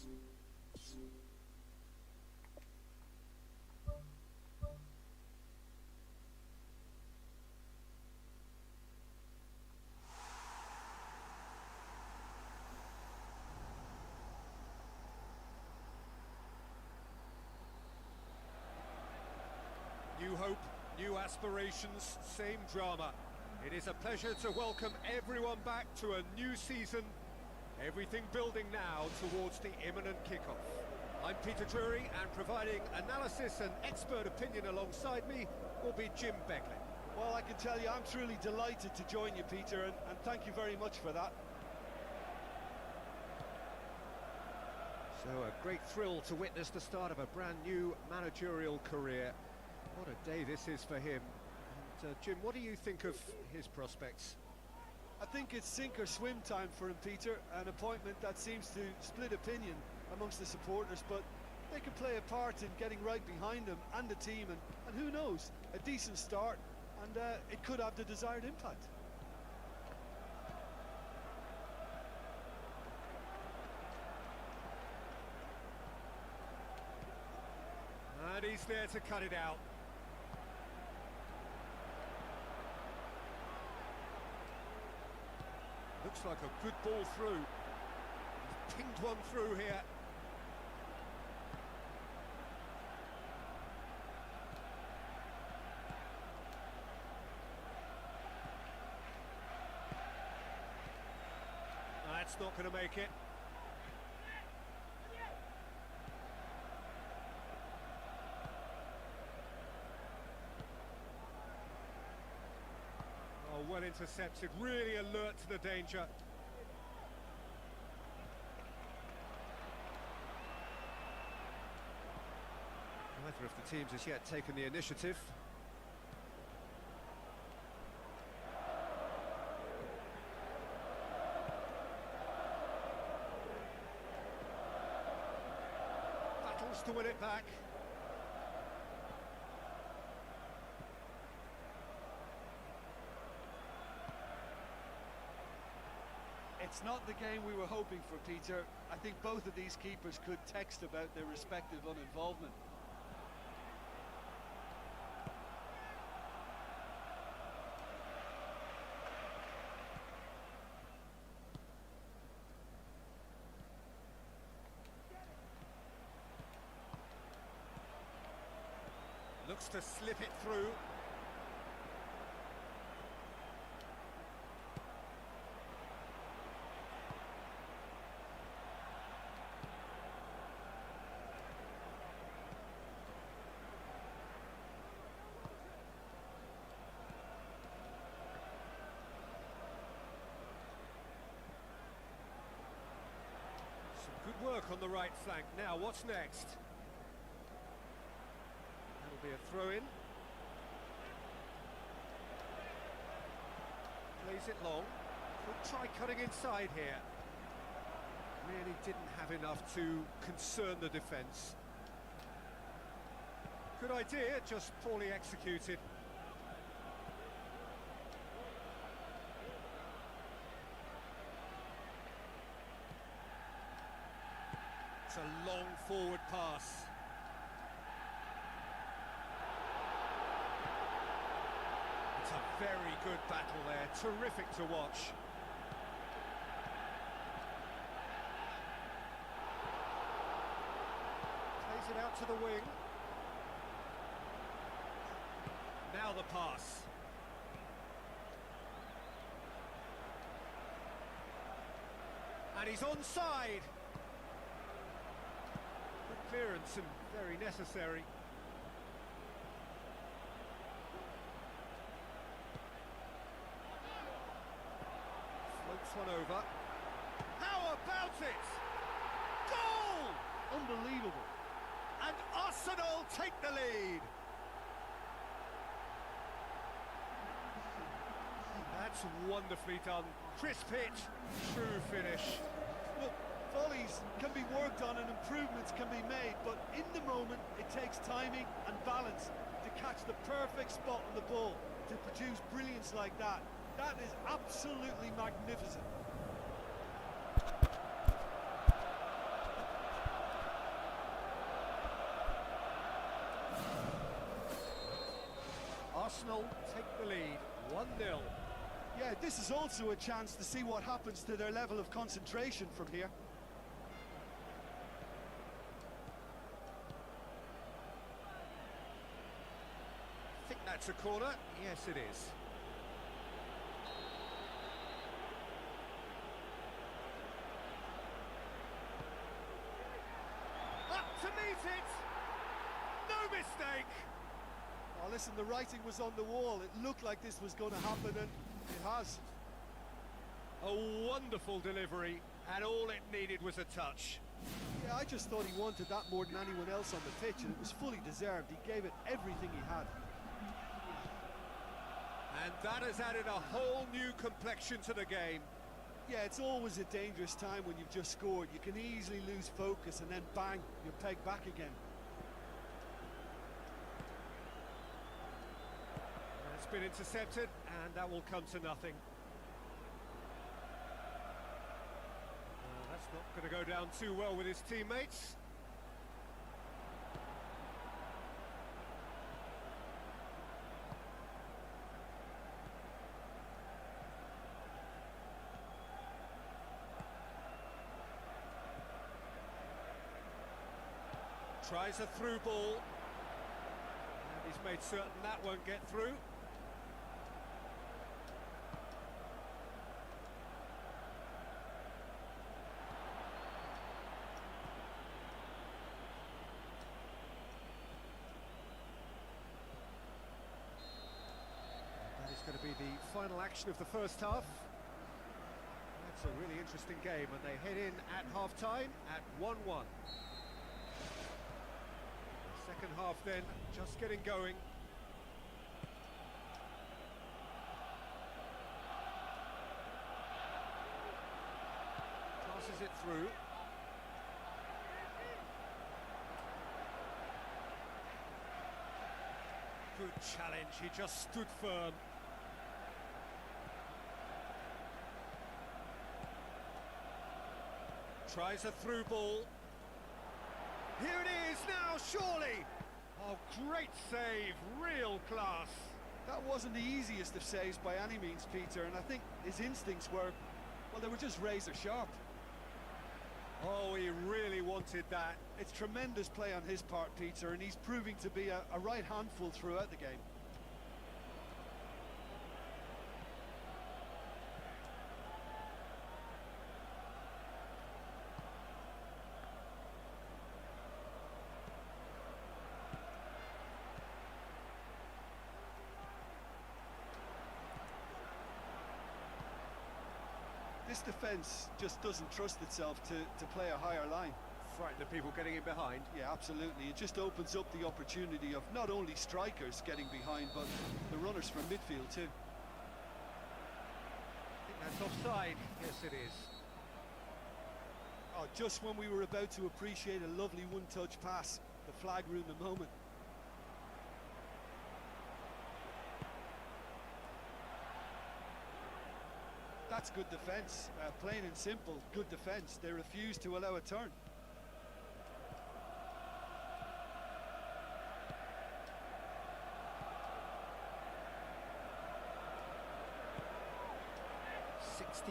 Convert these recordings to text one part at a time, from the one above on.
New hope, new aspirations, same drama. It is a pleasure to welcome everyone back to a new season. Everything building now towards the imminent kickoff. I'm Peter Drury, and providing analysis and expert opinion alongside me will be Jim Beglin. Well, I can tell you I'm truly delighted to join you, Peter, and thank you very much for that. So a great thrill to witness the start of a brand new managerial career. What a day this is for him. And Jim, what do you think of his prospects? I think it's sink or swim time for him, Peter. An appointment that seems to split opinion amongst the supporters, but they can play a part in getting right behind him and the team, and who knows, a decent start, and it could have the desired impact. And he's there to cut it out. Looks like a good ball through. He's pinged one through here. That's not going to make it. Well intercepted, really alert to the danger. Neither of the teams has yet taken the initiative. Battles to win it back. It's not the game we were hoping for, Peter. I think both of these keepers could text about their respective uninvolvement. Looks to slip it through. Good work on the right flank. Now, what's next? That'll be a throw-in. Plays it long. Could try cutting inside here. Really didn't have enough to concern the defence. Good idea, just poorly executed. It's a long forward pass. It's a very good battle there, terrific to watch. Plays it out to the wing. Now the pass. And he's onside. Clearance and very necessary. Floats one over. How about it? Goal! Unbelievable. And Arsenal take the lead. That's wonderfully done. Crisp hit, true finish. Look, volleys can be worked on and improvements can be made, but in the moment it takes timing and balance to catch the perfect spot on the ball to produce brilliance like that. That is absolutely magnificent. Arsenal take the lead, 1-0. Yeah, this is also a chance to see what happens to their level of concentration from here. I think that's a corner. Yes, it is. Up to meet it! No mistake! Oh, listen, the writing was on the wall. It looked like this was going to happen, and it has. A wonderful delivery, and all it needed was a touch. Yeah, I just thought he wanted that more than anyone else on the pitch, and it was fully deserved. He gave it everything he had. And that has added a whole new complexion to the game. Yeah, it's always a dangerous time when you've just scored. You can easily lose focus, and then bang, you're pegged back again. It's been intercepted, and that will come to nothing. That's not going to go down too well with his teammates. Tries a through ball. And he's made certain that won't get through. That is going to be the final action of the first half. That's a really interesting game, and they head in at half-time at 1-1. Second half then, just getting going. Passes it through. Good challenge, he just stood firm. Tries a through ball. Here it is now, surely! Oh, great save, real class. That wasn't the easiest of saves by any means, Peter, and I think his instincts were, well, they were just razor sharp. Oh, he really wanted that. It's tremendous play on his part, Peter, and he's proving to be a right handful throughout the game. This defence just doesn't trust itself to play a higher line. Frightened of people getting in behind. Yeah, absolutely. It just opens up the opportunity of not only strikers getting behind, but the runners from midfield too. I think that's offside. Yes, it is. Oh, just when we were about to appreciate a lovely one-touch pass, the flag ruined the moment. That's good defence, plain and simple, good defence. They refuse to allow a turn.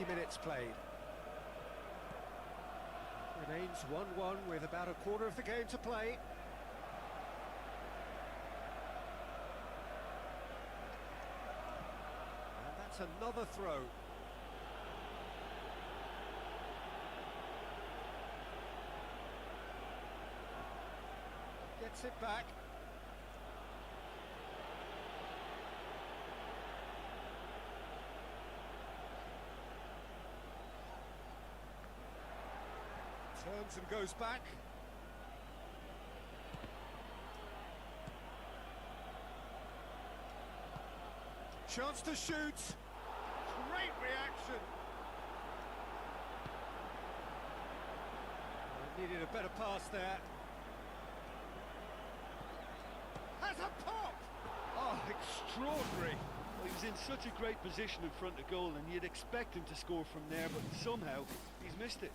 Minutes played. Remains 1-1 with about a quarter of the game to play. And that's another throw. Gets it back. Turns and goes back. Chance to shoot. Great reaction. Needed a better pass there. Has a pop! Oh, extraordinary. Well, he was in such a great position in front of goal, and you'd expect him to score from there, but somehow he's missed it.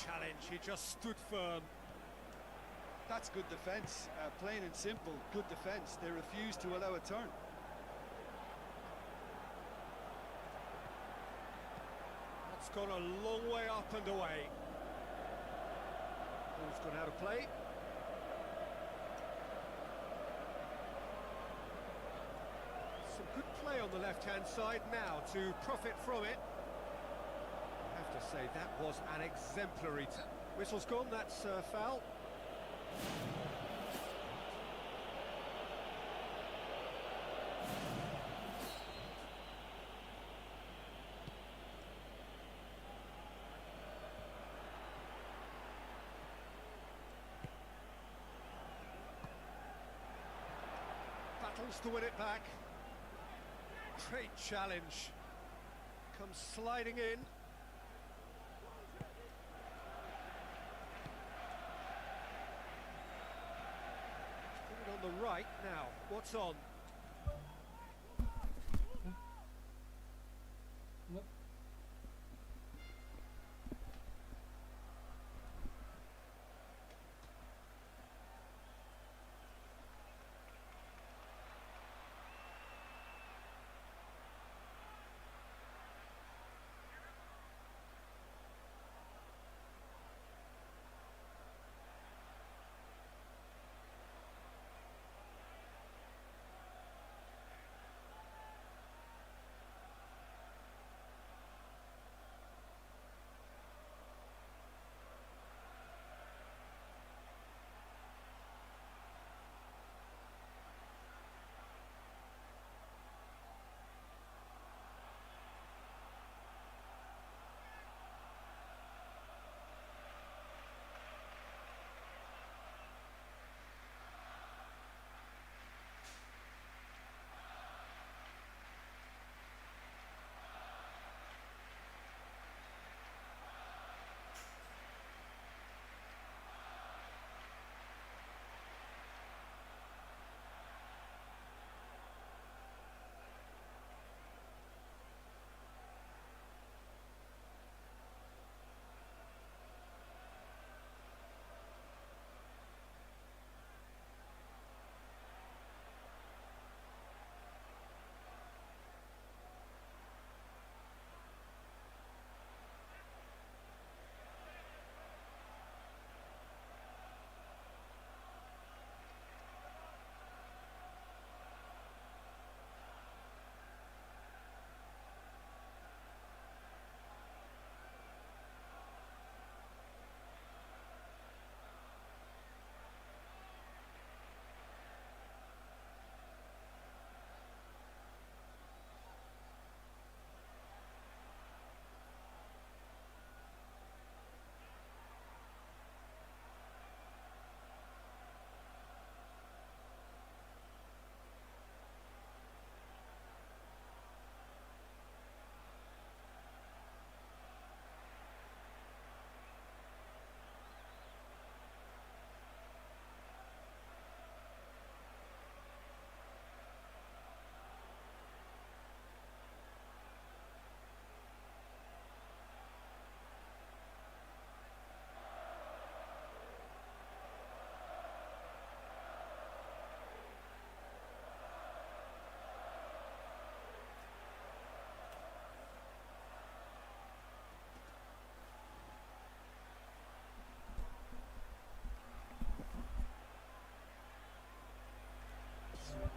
challenge, he just stood firm. That's good defence, plain and simple, good defence. They refused to allow a turn. That's gone a long way up and away. Ball's gone out of play. Some good play on the left-hand side now to profit from it. I have to say, that was an exemplary... Whistle's gone, that's foul. Battles to win it back. Great challenge. Comes sliding in. Put it on the right now. What's on?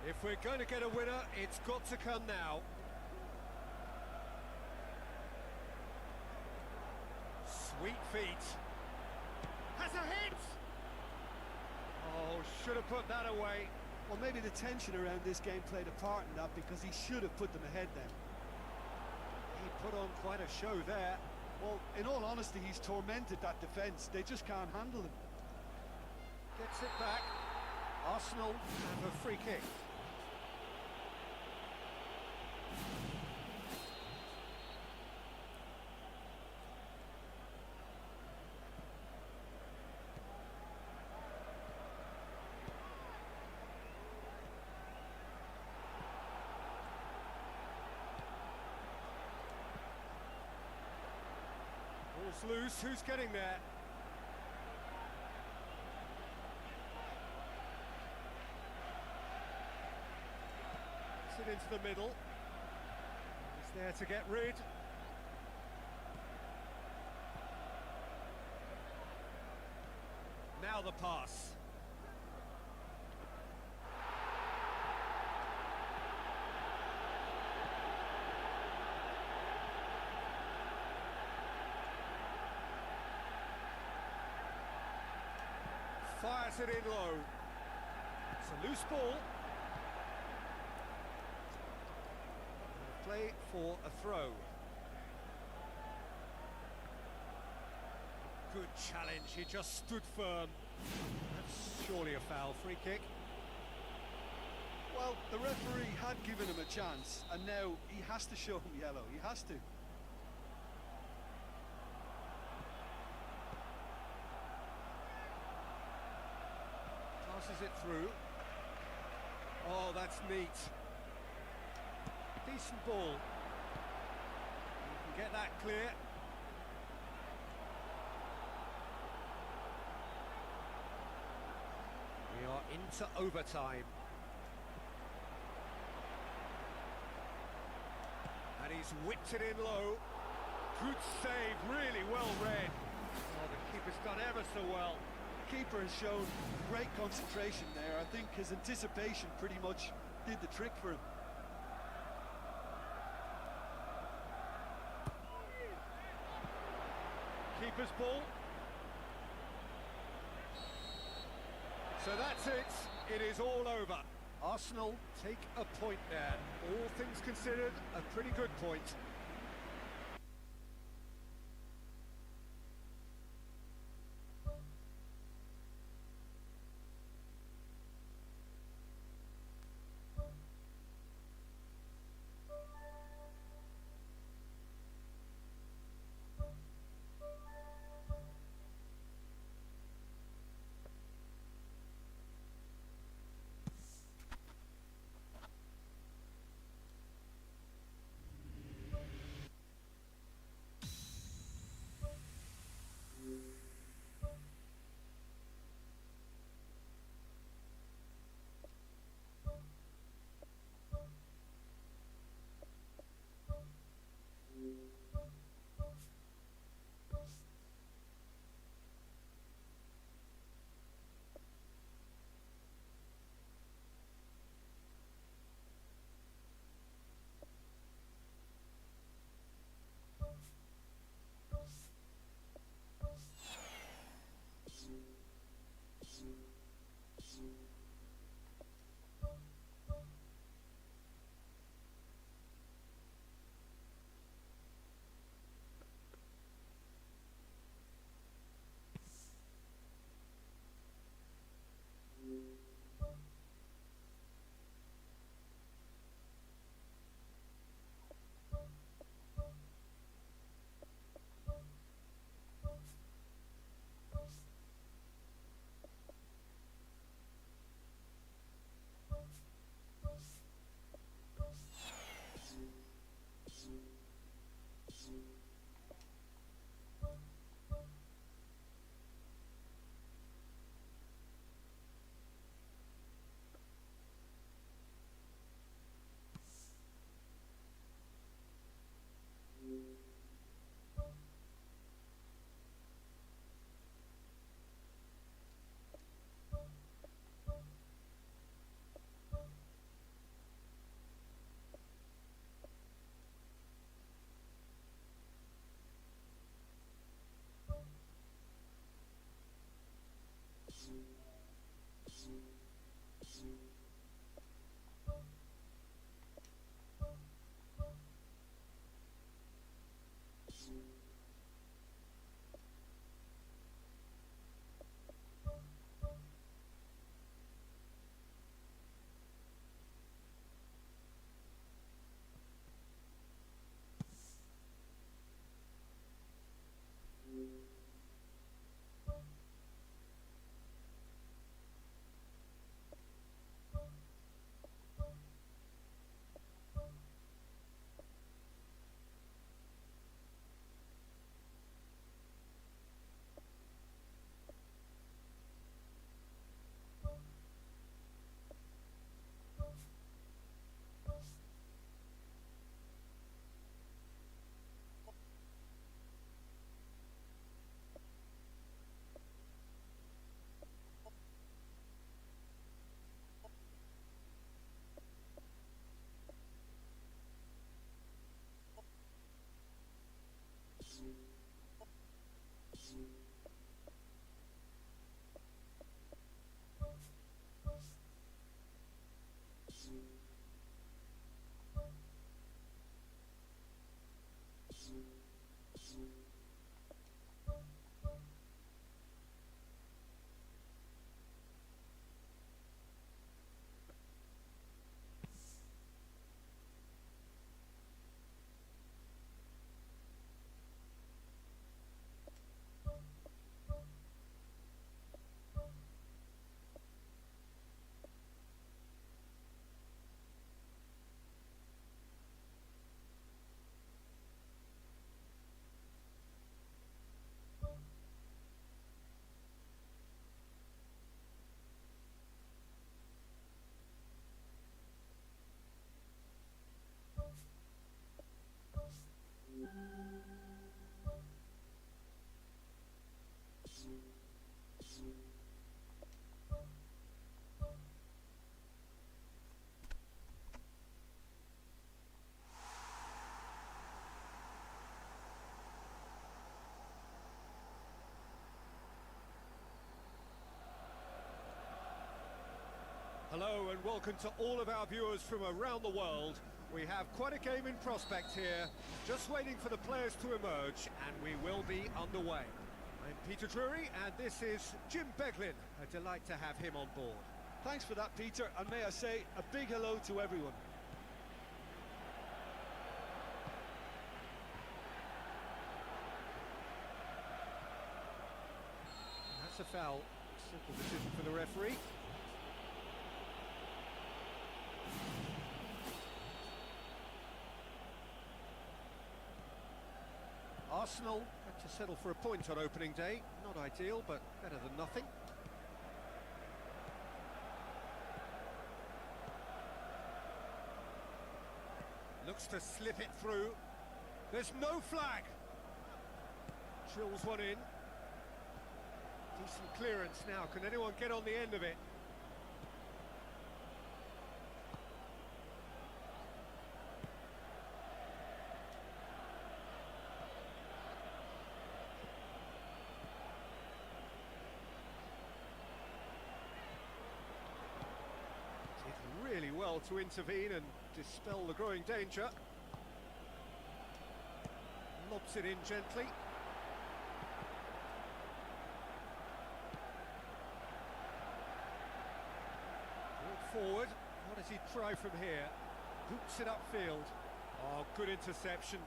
If we're going to get a winner, it's got to come now. Sweet feet. Has a hit! Oh, should have put that away. Well, maybe the tension around this game played a part in that, because he should have put them ahead then. He put on quite a show there. Well, in all honesty, he's tormented that defence. They just can't handle him. Gets it back. Arsenal have a free kick. Ball's loose, who's getting there? Puts it into the middle. He's there to get rid. Now the pass. Fires it in low. It's a loose ball. Play for a throw. Good challenge, he just stood firm. That's surely a foul. Free kick. Well, the referee had given him a chance, and now he has to show him yellow. He has to. Passes it through. Oh, that's neat. Decent ball. You can get that clear. We are into overtime. And he's whipped it in low. Good save, really well read. Oh, the keeper's done ever so well. The keeper has shown great concentration there. I think his anticipation pretty much did the trick for him. Keeper's ball. So that's it. It is all over. Arsenal take a point there. All things considered, a pretty good point. Hello and welcome to all of our viewers from around the world. We have quite a game in prospect here, just waiting for the players to emerge, and we will be underway. I'm Peter Drury, and this is Jim Beglin. A delight to have him on board. Thanks for that, Peter, and may I say a big hello to everyone. That's a foul. Simple decision for the referee. Arsenal had to settle for a point on opening day. Not ideal, but better than nothing. Looks to slip it through. There's no flag. Drills one in. Decent clearance now. Can anyone get on the end of it? Really well to intervene and dispel the growing danger. Lobs it in gently. Brought forward. What does he try from here? Hoops it upfield. Oh, good interception.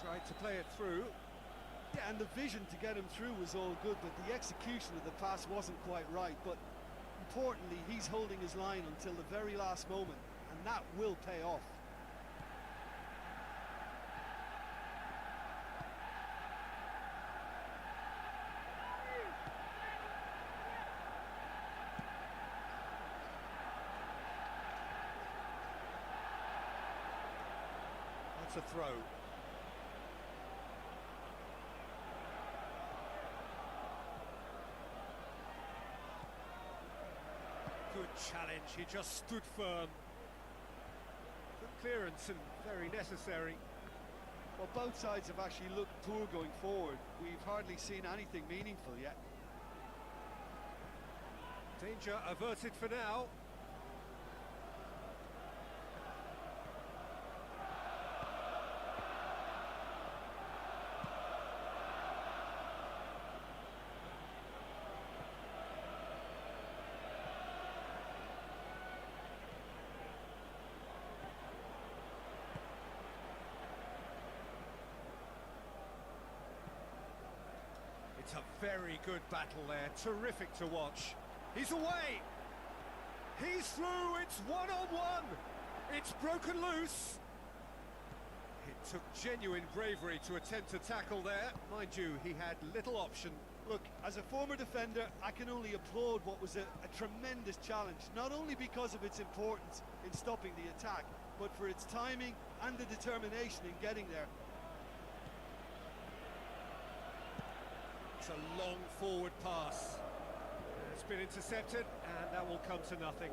Tried to play it through. Yeah, and the vision to get him through was all good, but the execution of the pass wasn't quite right. But importantly, he's holding his line until the very last moment, and that will pay off. That's a throw. Good challenge, he just stood firm. Good clearance and very necessary. Well, both sides have actually looked poor going forward. We've hardly seen anything meaningful yet. Danger averted for now. It's a very good battle there, terrific to watch. He's away! He's through, it's one-on-one! It's broken loose! It took genuine bravery to attempt to tackle there. Mind you, he had little option. Look, as a former defender, I can only applaud what was a tremendous challenge, not only because of its importance in stopping the attack, but for its timing and the determination in getting there. It's a long forward pass. It's been intercepted, and that will come to nothing.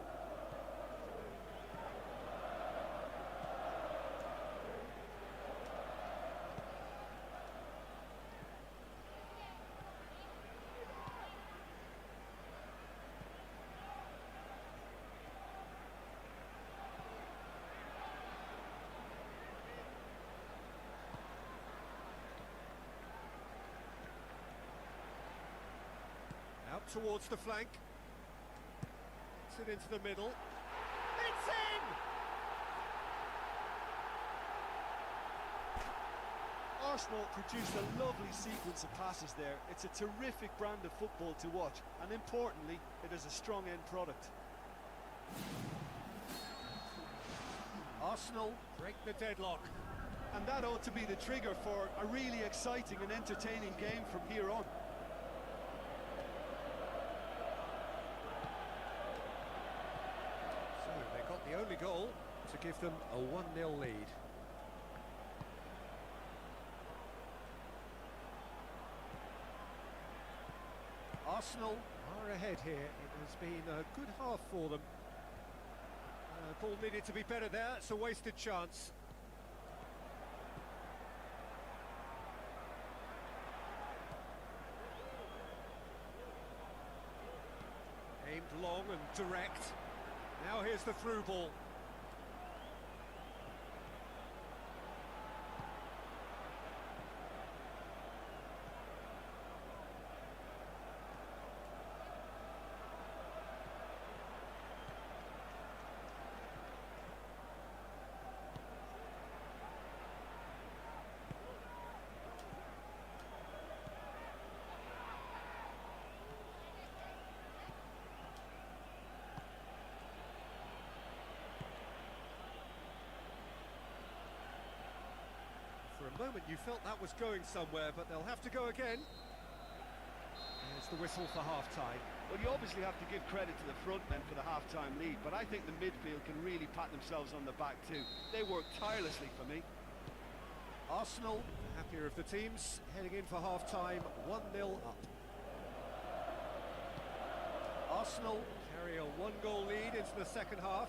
towards the flank. Gets it into the middle. It's in! Arsenal produced a lovely sequence of passes there. It's a terrific brand of football to watch, and importantly, it is a strong end product. Arsenal break the deadlock. And that ought to be the trigger for a really exciting and entertaining game from here on. So they got the only goal to give them a 1-0 lead. Arsenal are ahead here. It has been a good half for them. Ball needed to be better there. It's a wasted chance. Aimed long and direct. Now here's the through ball. For a moment you felt that was going somewhere, but they'll have to go again. There's the whistle for half-time. Well, you obviously have to give credit to the front men for the half-time lead, but I think the midfield can really pat themselves on the back too. They worked tirelessly for me. Arsenal, happier of the teams, heading in for half-time, 1-0 up. Arsenal carry a 1-goal lead into the second half.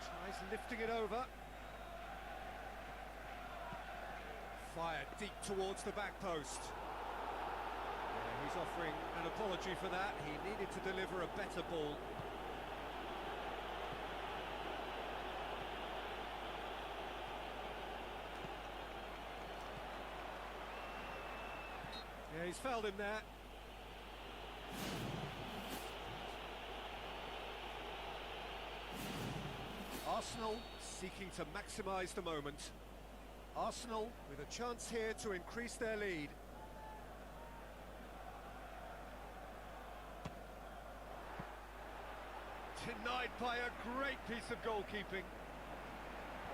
Tries lifting it over. Fired deep towards the back post. Yeah, he's offering an apology for that. He needed to deliver a better ball. Yeah, he's fouled him there. Arsenal seeking to maximise the moment. Arsenal with a chance here to increase their lead. Denied by a great piece of goalkeeping.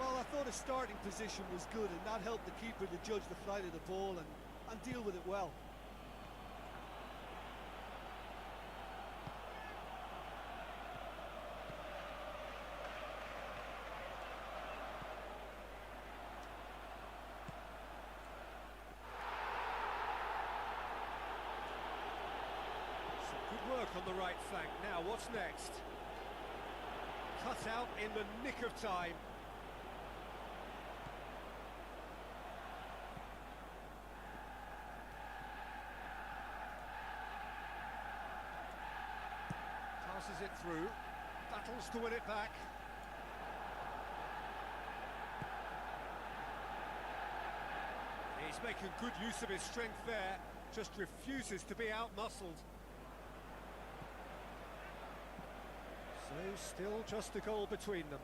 Well, I thought his starting position was good, and that helped the keeper to judge the flight of the ball and deal with it well. Some good work on the right flank. Now, what's next? Cut out in the nick of time. Passes it through, battles to win it back. He's making good use of his strength there, just refuses to be out-muscled. So still just a goal between them.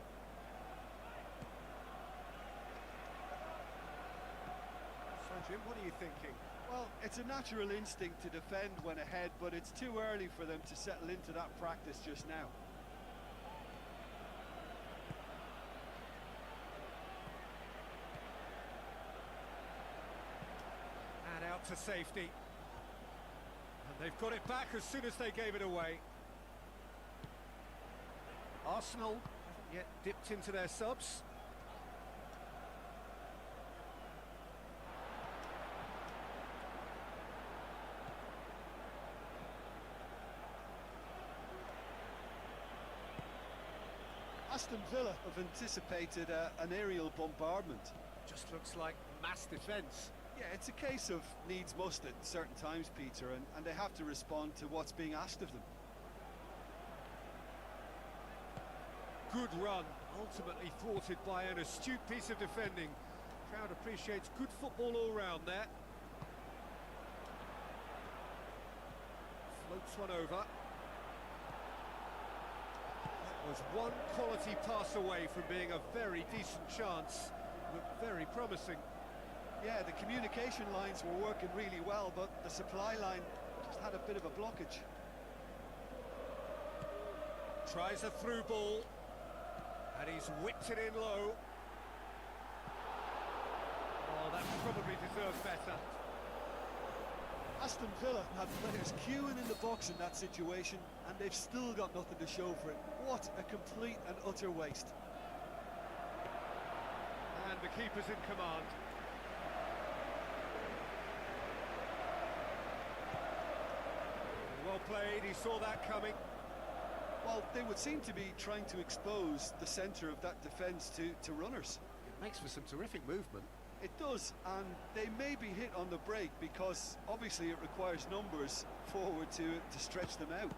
So Jim, what are you thinking? Well, it's a natural instinct to defend when ahead, but it's too early for them to settle into that practice just now. And out to safety. And they've got it back as soon as they gave it away. Arsenal haven't yet dipped into their subs. Aston Villa have anticipated an aerial bombardment. Just looks like mass defence. Yeah, it's a case of needs must at certain times, Peter, and they have to respond to what's being asked of them. Good run, ultimately thwarted by an astute piece of defending. Crowd appreciates good football all round there. Floats one over. That was one quality pass away from being a very decent chance. Looked very promising. Yeah, the communication lines were working really well, but the supply line just had a bit of a blockage. Tries a through ball, and he's whipped it in low. Oh, that probably deserved better. Aston Villa had players queuing in the box in that situation, and they've still got nothing to show for it. What a complete and utter waste. And the keeper's in command. Well played, he saw that coming. Well, they would seem to be trying to expose the centre of that defence to runners. It makes for some terrific movement. It does, and they may be hit on the break because obviously it requires numbers forward to stretch them out.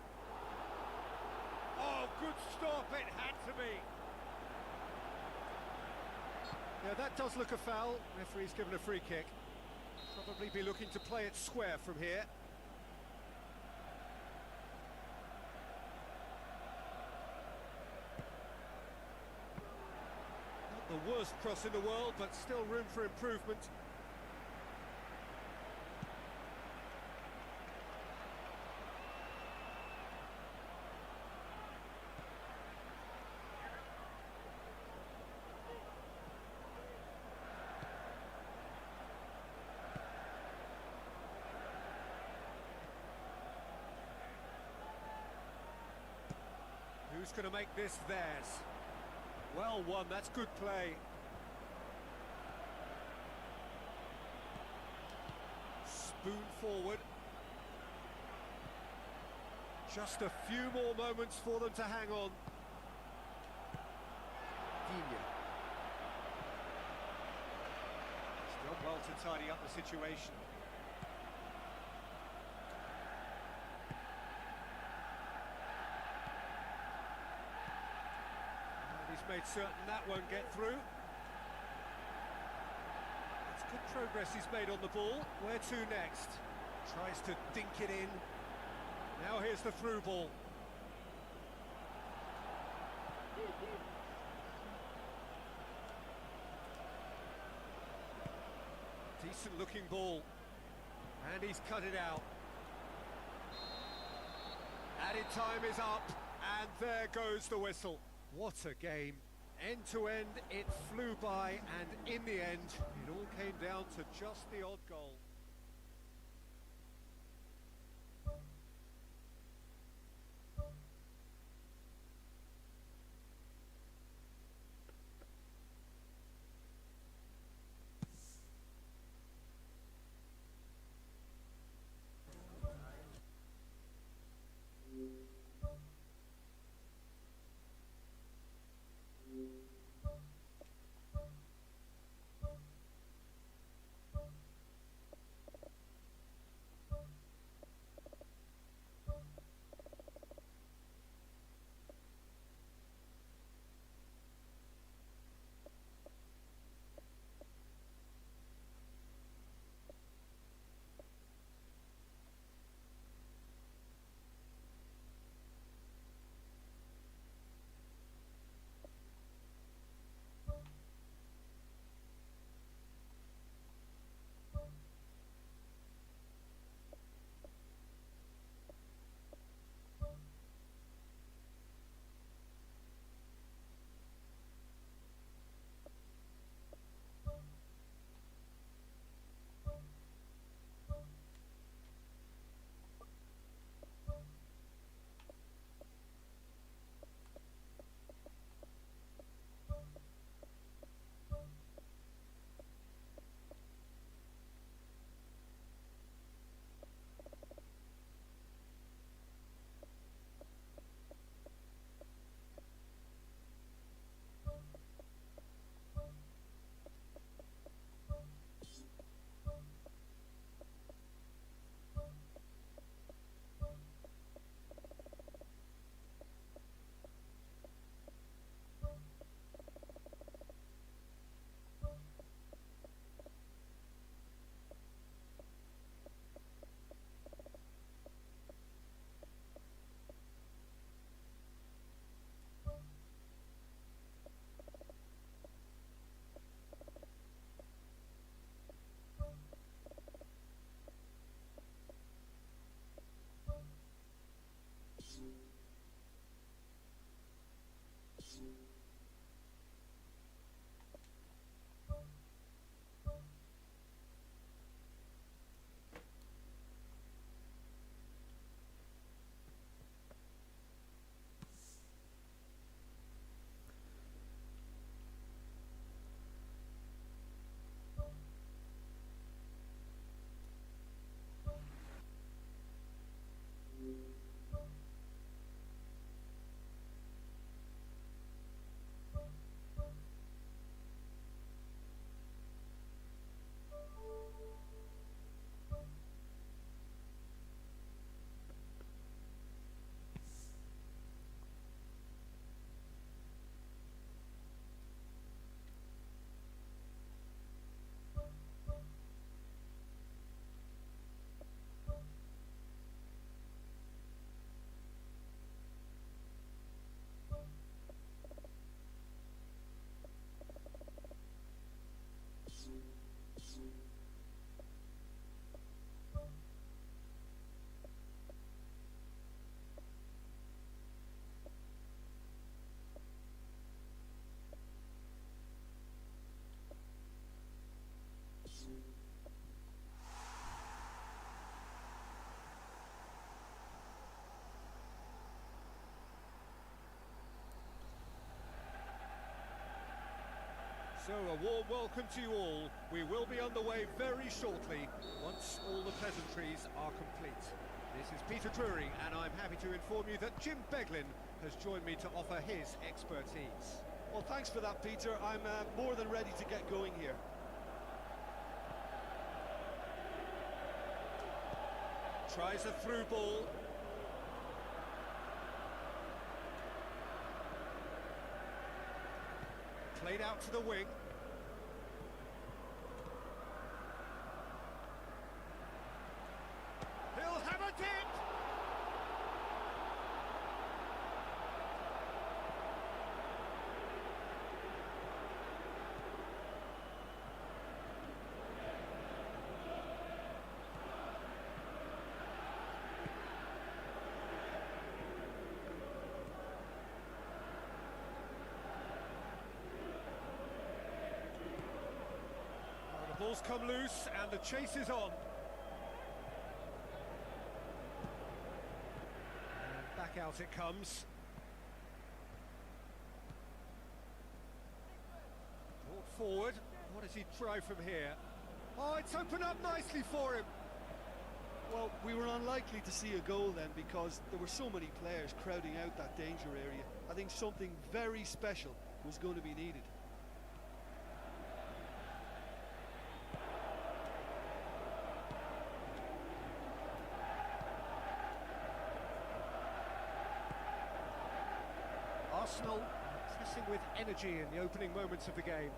Oh, good stop, it had to be. Yeah, that does look a foul. Referee's given a free kick. Probably be looking to play it square from here. Not the worst cross in the world, but still room for improvement. Who's going to make this theirs? Well won, that's good play. Spoon forward. Just a few more moments for them to hang on. Digne. He's done well to tidy up the situation. Made certain that won't get through. It's good progress he's made on the ball. Where to next? Tries to dink it in. Now here's the through ball. Decent looking ball. And he's cut it out. Added time is up. And there goes the whistle. What a game. End to end, it flew by, and in the end, it all came down to just the odd goal. So a warm welcome to you all. We will be underway very shortly, once all the pleasantries are complete. This is Peter Drury, and I'm happy to inform you that Jim Beglin has joined me to offer his expertise. Well, thanks for that, Peter. I'm more than ready to get going here. Tries a through ball. Played out to the wing. He'll have a dip! Ball's come loose and the chase is on. And back out it comes. Brought forward. What does he try from here? Oh, it's opened up nicely for him. Well, we were unlikely to see a goal then because there were so many players crowding out that danger area. I think something very special was going to be needed. Arsenal pressing with energy in the opening moments of the game.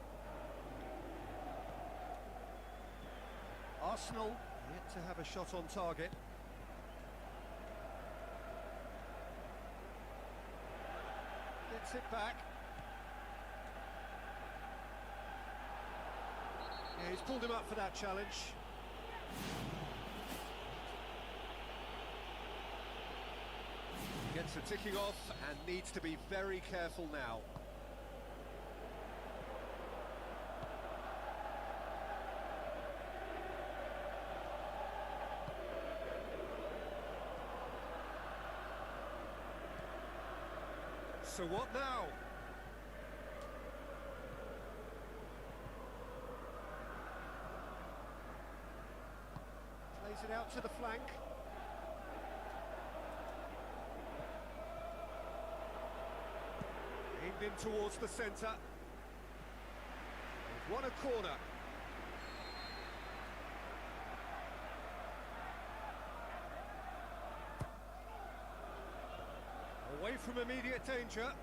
Arsenal yet to have a shot on target. Gets it back. Yeah, he's pulled him up for that challenge. Gets the ticking off and needs to be very careful now. So what now? Plays it out to the flank. Aimed in towards the centre. They've won a corner. Away from immediate danger.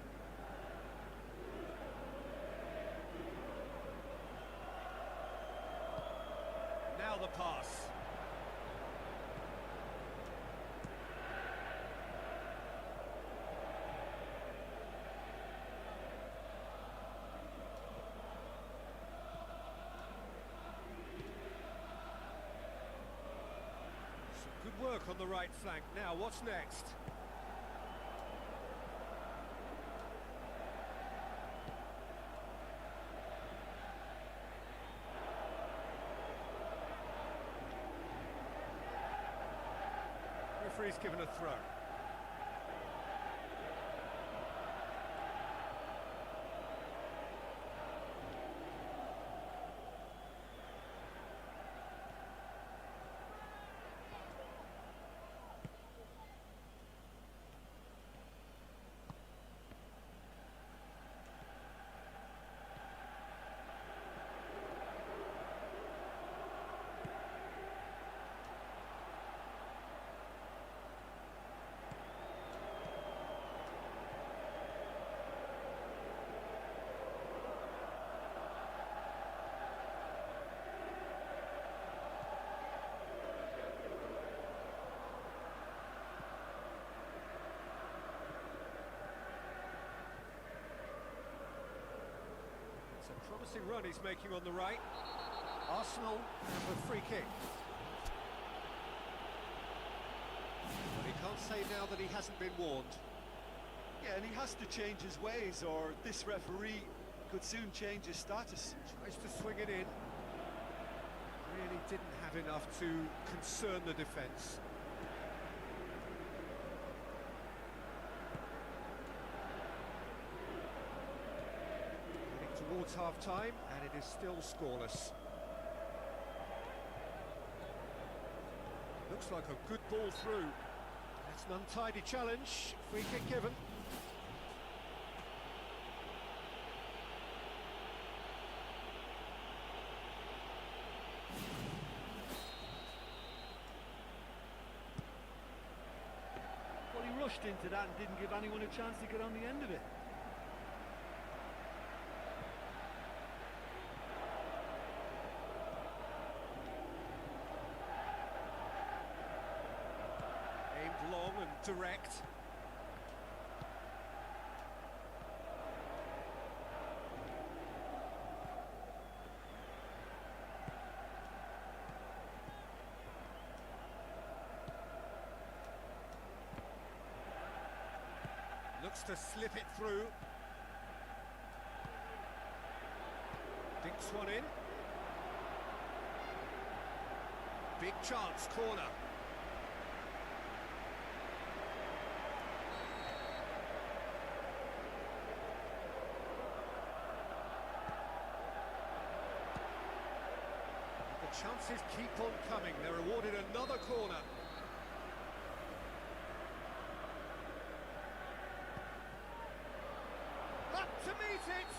Now the pass. Good work on the right flank. Now, what's next? Referee's given a throw. Promising run he's making on the right. Arsenal have a free kick. But he can't say now that he hasn't been warned. Yeah, and he has to change his ways or this referee could soon change his status. Tries to swing it in. Really didn't have enough to concern the defence. towards half-time, and it is still scoreless. Looks like a good ball through. That's an untidy challenge. Free kick given. Well, he rushed into that and didn't give anyone a chance to get on the end of it. Aimed long and direct. Looks to slip it through. Dinks one in. Big chance, corner. The chances keep on coming. They're awarded another corner. To meet it!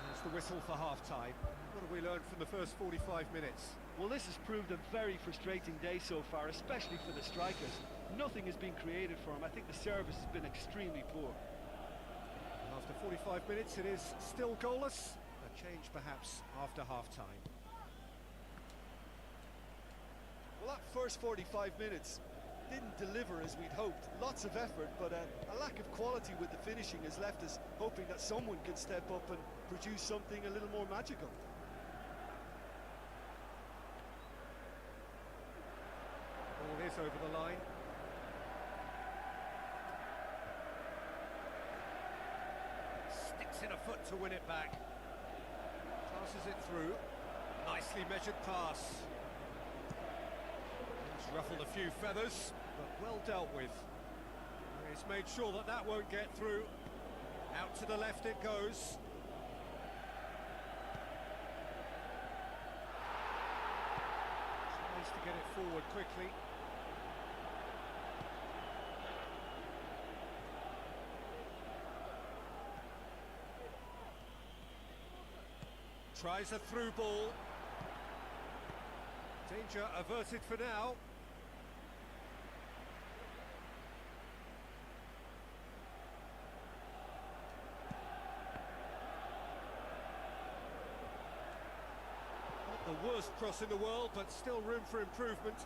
There's the whistle for half-time. What have we learned from the first 45 minutes? Well, this has proved a very frustrating day so far, especially for the strikers. Nothing has been created for them. I think the service has been extremely poor. After 45 minutes, it is still goalless. A change, perhaps, after half-time. Well, that first 45 minutes didn't deliver as we'd hoped. Lots of effort, but a lack of quality with the finishing has left us hoping that someone can step up and produce something a little more magical. Ball is over the line. Sticks in a foot to win it back. Passes it through. Nicely measured pass. He's ruffled a few feathers, but well dealt with. He's made sure that that won't get through. Out to the left it goes. Tries to get it forward quickly. Tries a through ball. Danger averted for now. Not the worst cross in the world, but still room for improvement.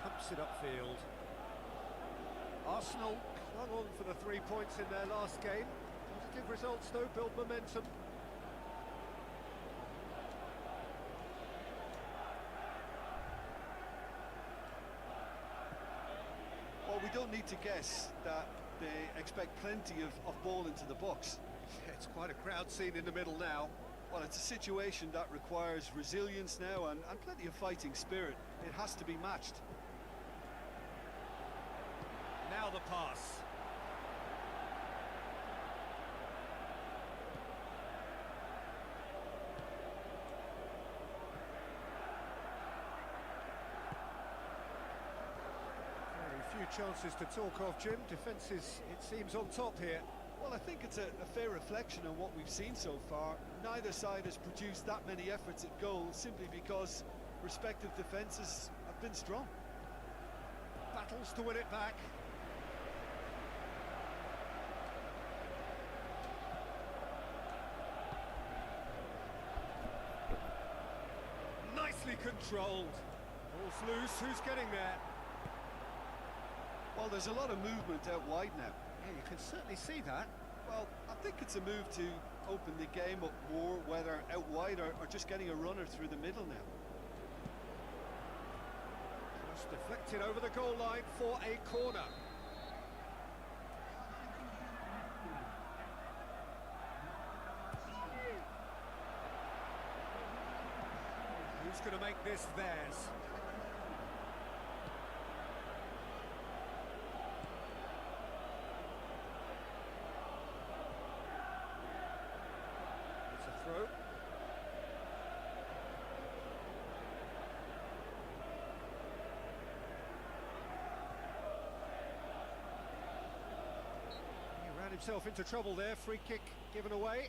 Pumps it upfield. Arsenal clung on for the 3 points in their last game. Positive results though, build momentum. Well, we don't need to guess that they expect plenty of ball into the box. It's quite a crowd scene in the middle now. Well, it's a situation that requires resilience now and plenty of fighting spirit. It has to be matched. Now the pass. Very few chances to talk of, Jim. Defence is, it seems, on top here. Well, I think it's a fair reflection on what we've seen so far. Neither side has produced that many efforts at goal simply because respective defences have been strong. Battles to win it back. Nicely controlled. Ball's loose, who's getting there? Well, there's a lot of movement out wide now. Yeah, you can certainly see that. Well, I think it's a move to open the game up more, whether out wide or just getting a runner through the middle now. Just deflected over the goal line for a corner. Who's going to make this theirs? himself into trouble there. Free kick given away.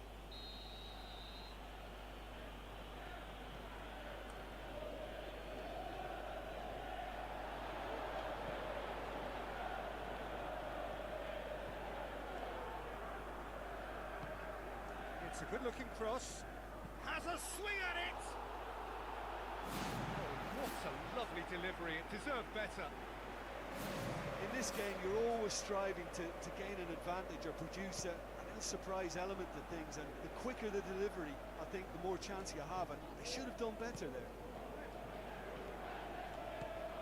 It's a good-looking cross. Has a swing at it! Oh, what a lovely delivery. It deserved better. In this game, you're always striving to gain an advantage or produce a little surprise element to things, and the quicker the delivery, I think, the more chance you have, and they should have done better there.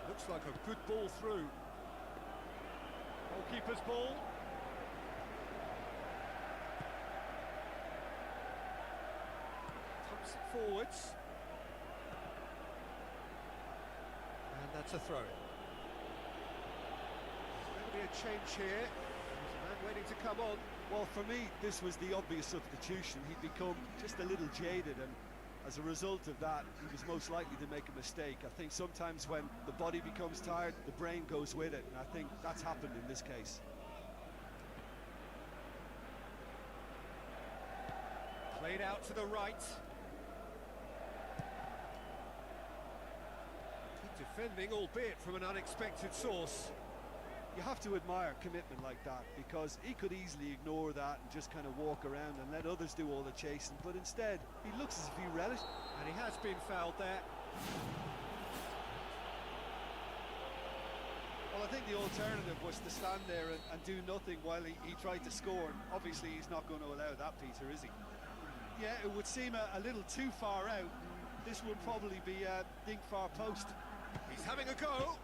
Looks like a good ball through. Goalkeeper's ball. Pumps it forwards. And that's a throw. There's going to be a change here. There's a man waiting to come on. Well, for me, this was the obvious substitution. He'd become just a little jaded, and as a result of that, he was most likely to make a mistake. I think sometimes when the body becomes tired, the brain goes with it, and I think that's happened in this case. Played out to the right. Good defending, albeit from an unexpected source. You have to admire commitment like that, because he could easily ignore that and just kind of walk around and let others do all the chasing, but instead he looks as if he relished. And he has been fouled there. Well, I think the alternative was to stand there and do nothing while he tried to score. Obviously he's not going to allow that, Peter, is he? Yeah, it would seem a little too far out. This would probably be a think far post. He's having a go.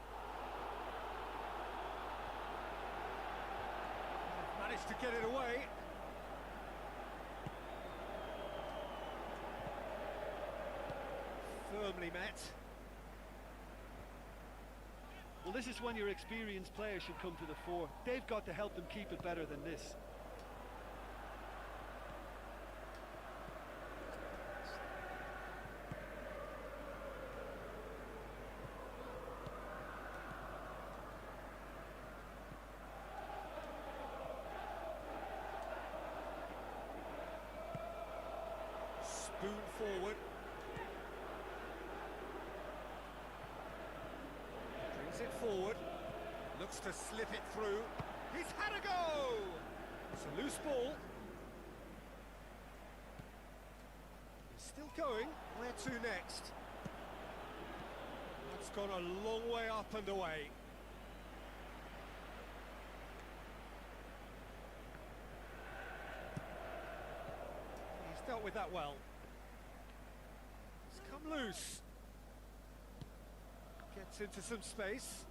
Managed to get it away. Firmly met. Well, this is when your experienced players should come to the fore. They've got to help them keep it better than this. Spoon forward. Brings it forward. Looks to slip it through. He's had a go! It's a loose ball. He's still going. Where to next? That's gone a long way up and away. He's dealt with that well. It's come loose. Gets into some space.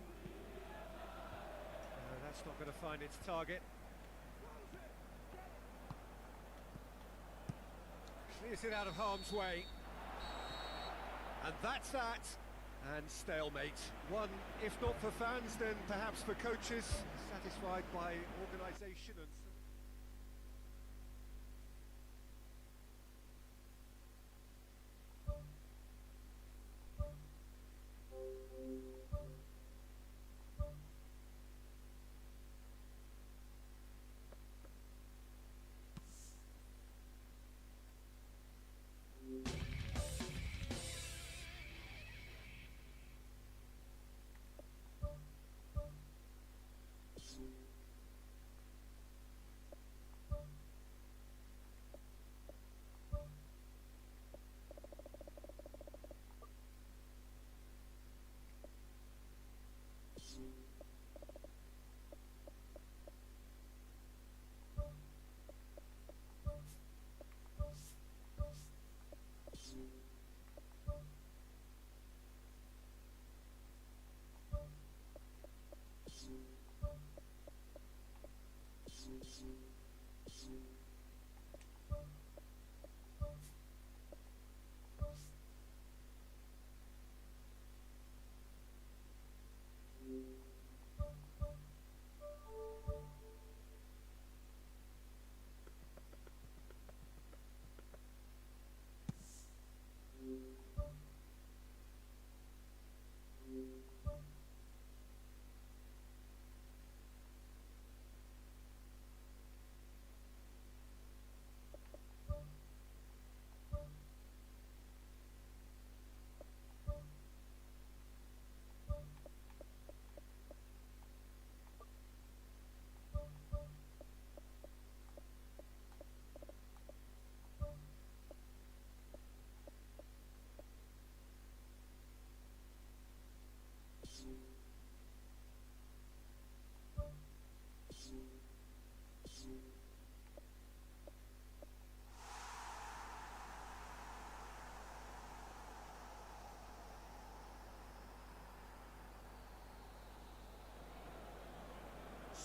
No, that's not going to find its target. Clears it out of harm's way. And that's that. And stalemate. One, if not for fans, then perhaps for coaches, satisfied by organisation and...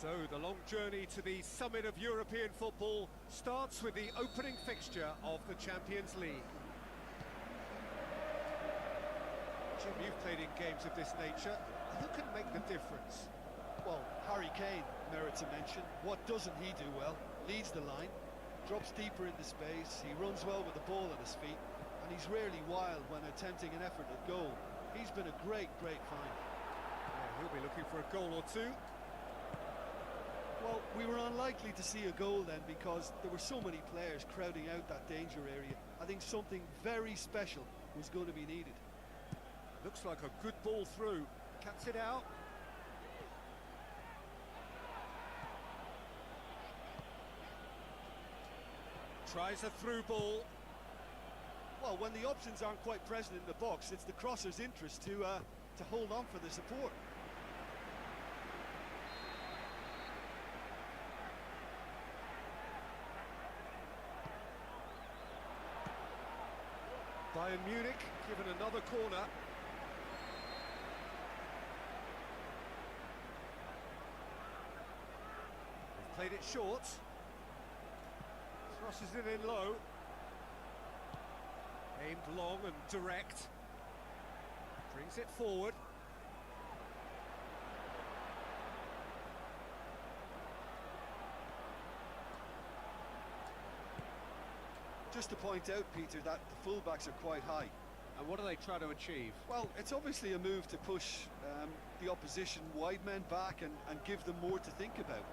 So the long journey to the summit of European football starts with the opening fixture of the Champions League. Jim, you've played in games of this nature. Who can make the difference? Well, Harry Kane merits a mention. What doesn't he do well? Leads the line, drops deeper into space, he runs well with the ball at his feet, and he's rarely wild when attempting an effort at goal. He's been a great find. Yeah, he'll be looking for a goal or two. Well, we were unlikely to see a goal then because there were so many players crowding out that danger area. I think something very special was going to be needed. Looks like a good ball through. Cuts it out. Tries a through ball. Well, when the options aren't quite present in the box, it's the crosser's interest to hold on for the support. Bayern Munich given another corner. They've played it short. Crosses it in low. Aimed long and direct. Brings it forward. Just to point out, Peter, that the fullbacks are quite high. And what do they try to achieve? Well, it's obviously a move to push the opposition wide men back and give them more to think about.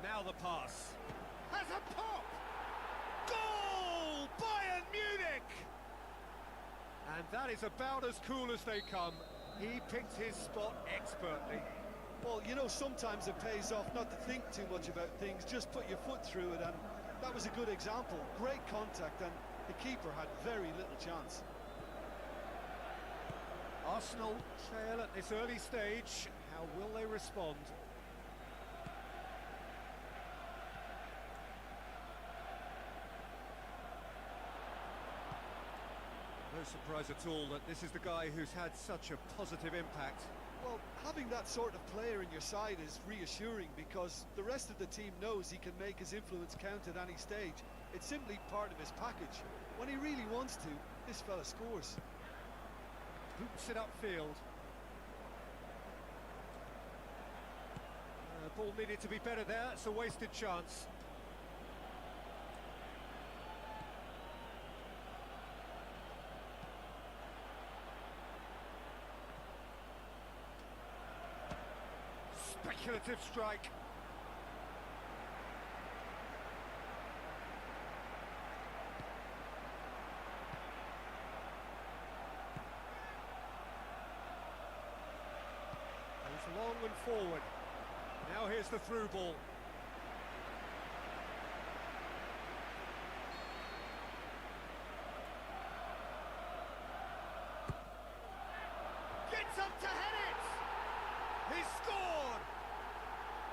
Now the pass. Has a pop! Goal! Bayern Munich! And that is about as cool as they come. He picked his spot expertly. Well, you know, sometimes it pays off not to think too much about things, just put your foot through it, and that was a good example. Great contact, and the keeper had very little chance. Arsenal trail at this early stage. How will they respond? No surprise at all that this is the guy who's had such a positive impact. Well, having that sort of player in your side is reassuring because the rest of the team knows he can make his influence count at any stage. It's simply part of his package. When he really wants to, this fella scores. Boots it upfield. Ball needed to be better there. It's a wasted chance. Speculative strike. Goes long and forward. Now here's the through ball. Gets up to head it! He scored!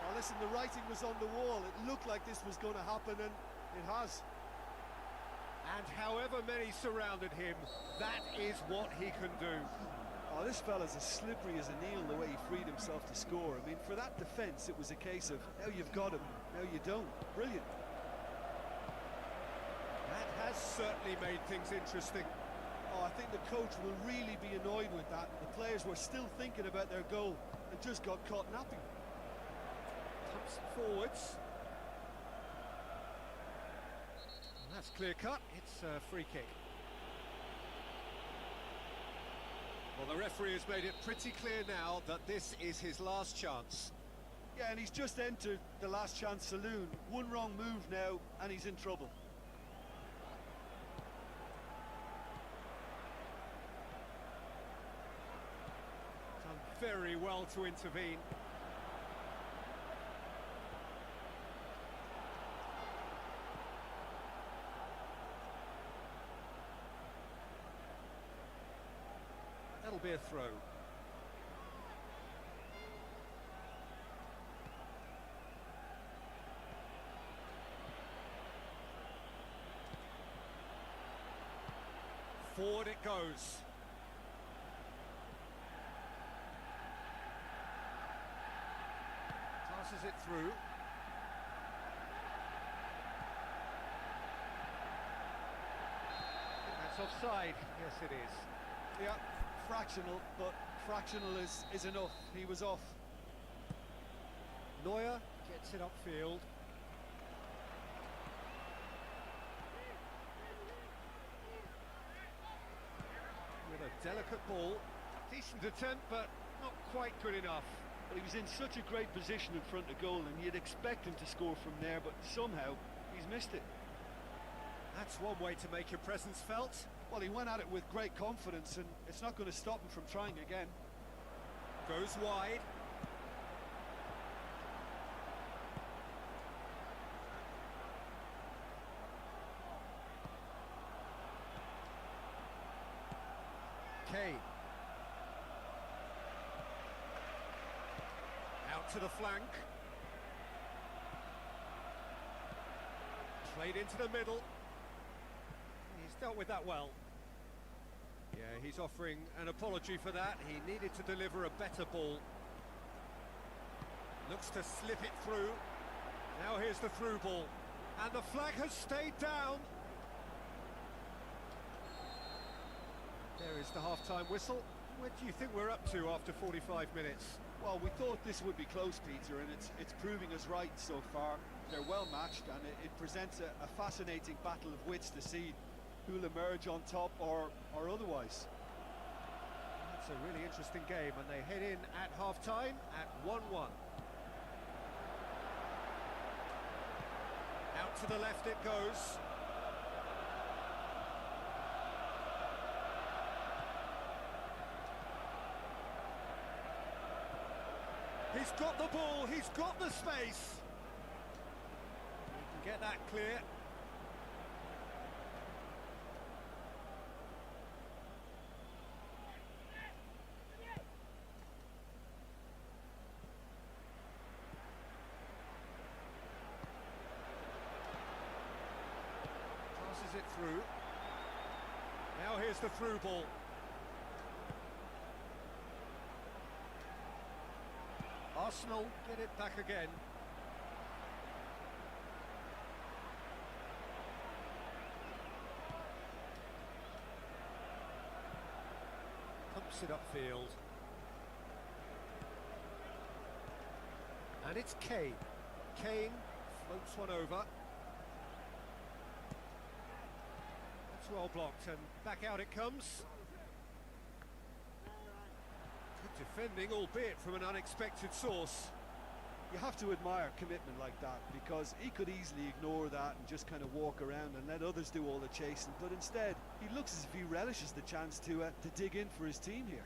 Well, listen, the writing was on the wall. It looked like this was going to happen, and it has. And however many surrounded him, that is what he can do. Oh, this fella's as slippery as an eel the way he freed himself to score. I mean, for that defence, it was a case of now you've got him, now you don't. Brilliant. That has certainly made things interesting. Oh, I think the coach will really be annoyed with that. The players were still thinking about their goal and just got caught napping. Pumps it forwards. And that's clear cut. It's a free kick. Well, the referee has made it pretty clear now that this is his last chance. Yeah, and he's just entered the last chance saloon. One wrong move now, and he's in trouble. Done very well to intervene. clear throw. Forward it goes. Passes it through. That's offside. Yes, it is. Yeah, fractional, but fractional is enough. He was off. Neuer gets it upfield. With a delicate ball. Decent attempt, but not quite good enough. Well, he was in such a great position in front of goal, and you'd expect him to score from there, but somehow he's missed it. That's one way to make your presence felt. Well, he went at it with great confidence, and it's not going to stop him from trying again. Goes wide. Kane. Out to the flank. Played into the middle. He's dealt with that well. Yeah, he's offering an apology for that. He needed to deliver a better ball. Looks to slip it through. Now here's the through ball. And the flag has stayed down. There is the half-time whistle. What do you think we're up to after 45 minutes? Well, we thought this would be close, Peter, and it's proving us right so far. They're well matched, and it presents a fascinating battle of wits to see who'll emerge on top or otherwise. It's a really interesting game, and they head in at half-time at 1-1. Out to the left it goes. He's got the ball, he's got the space. He can get that clear. Passes it through. Now here's the through ball. Arsenal get it back again. Pumps it upfield. And it's Kane. Kane floats one over. That's well blocked, and back out it comes. Good defending, albeit from an unexpected source. You have to admire commitment like that, because he could easily ignore that and just kind of walk around and let others do all the chasing, but instead he looks as if he relishes the chance to dig in for his team here.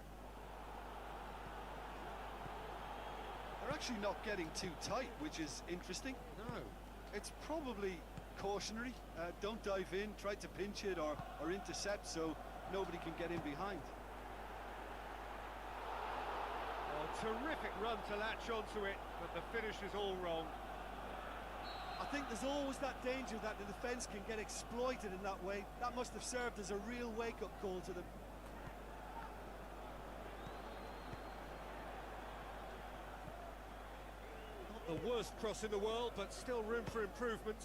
They're actually not getting too tight, which is interesting. No. It's probably cautionary. Don't dive in, try to pinch it or intercept so nobody can get in behind. Terrific run to latch onto it, but the finish is all wrong. I think there's always that danger that the defence can get exploited in that way. That must have served as a real wake-up call to them. Not the worst cross in the world, but still room for improvement.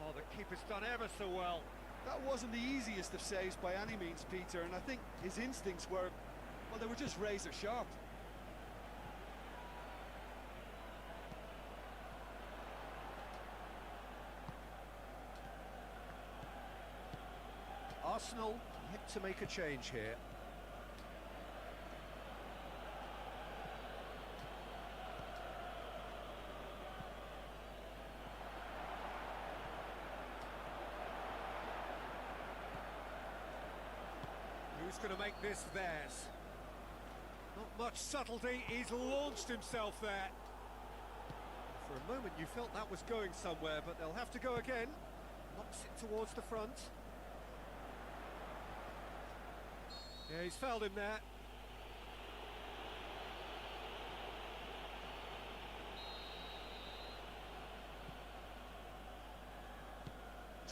Oh, the keeper's done ever so well. That wasn't the easiest of saves by any means, Peter, and I think his instincts were, well, they were just razor sharp. Arsenal yet to make a change here. Who's going to make this theirs? Not much subtlety, he's launched himself there. For a moment you felt that was going somewhere, but they'll have to go again. Knocks it towards the front. Yeah, he's fouled him there.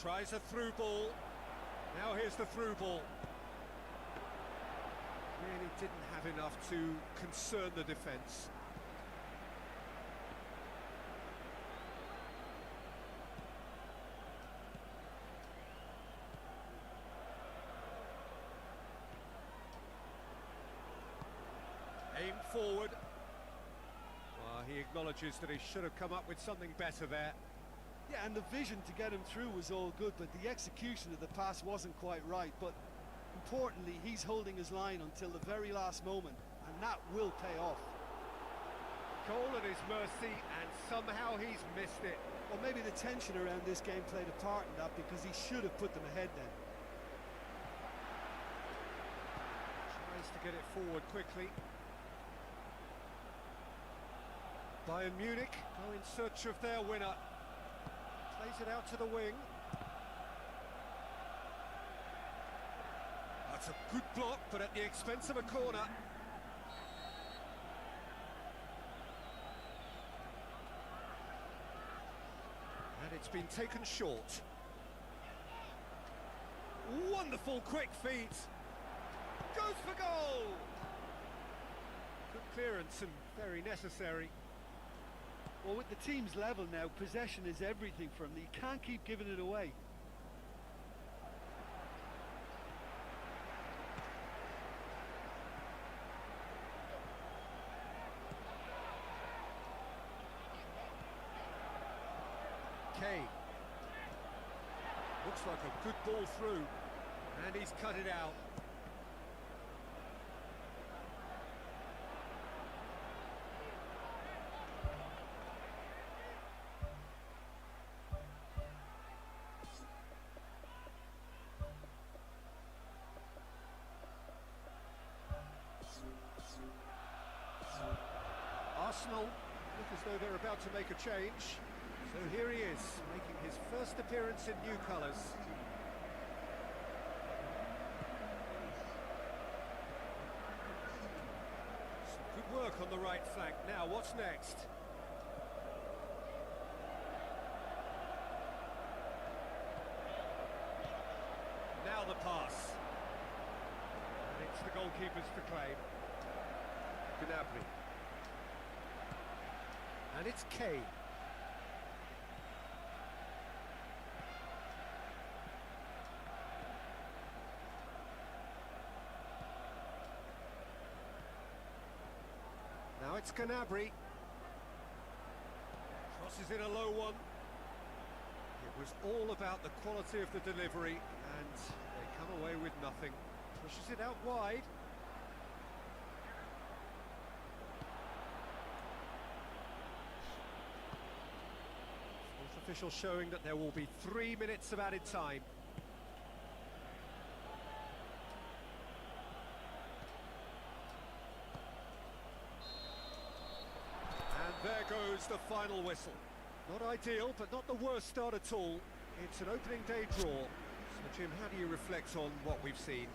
Tries a through ball. Now here's the through ball. Really didn't have enough to concern the defence. Aimed forward. Well, he acknowledges that he should have come up with something better there. Yeah, and the vision to get him through was all good, but the execution of the pass wasn't quite right. But importantly, he's holding his line until the very last moment, and that will pay off. Goal at his mercy, and somehow he's missed it. Well, maybe the tension around this game played a part in that, because he should have put them ahead then. Tries to get it forward quickly. Bayern Munich go in search of their winner. Plays it out to the wing. That's a good block, but at the expense of a corner. And it's been taken short. Wonderful quick feet. Goes for goal! Good clearance and very necessary. Well, with the team's level now, possession is everything for him. He can't keep giving it away. Kane. Looks like a good ball through, and he's cut it out. Arsenal look as though they're about to make a change. So here he is, making his first appearance in new colours. Some good work on the right flank. Now, what's next? Now the pass. And it's the goalkeeper's to claim. Gnabry. And it's Kane. Now it's Gnabry. Crosses in a low one. It was all about the quality of the delivery, and they come away with nothing. Pushes it out wide. Fourth official showing that there will be 3 minutes of added time. There goes the final whistle. Not ideal, but not the worst start at all. It's an opening day draw. So, Jim, how do you reflect on what we've seen?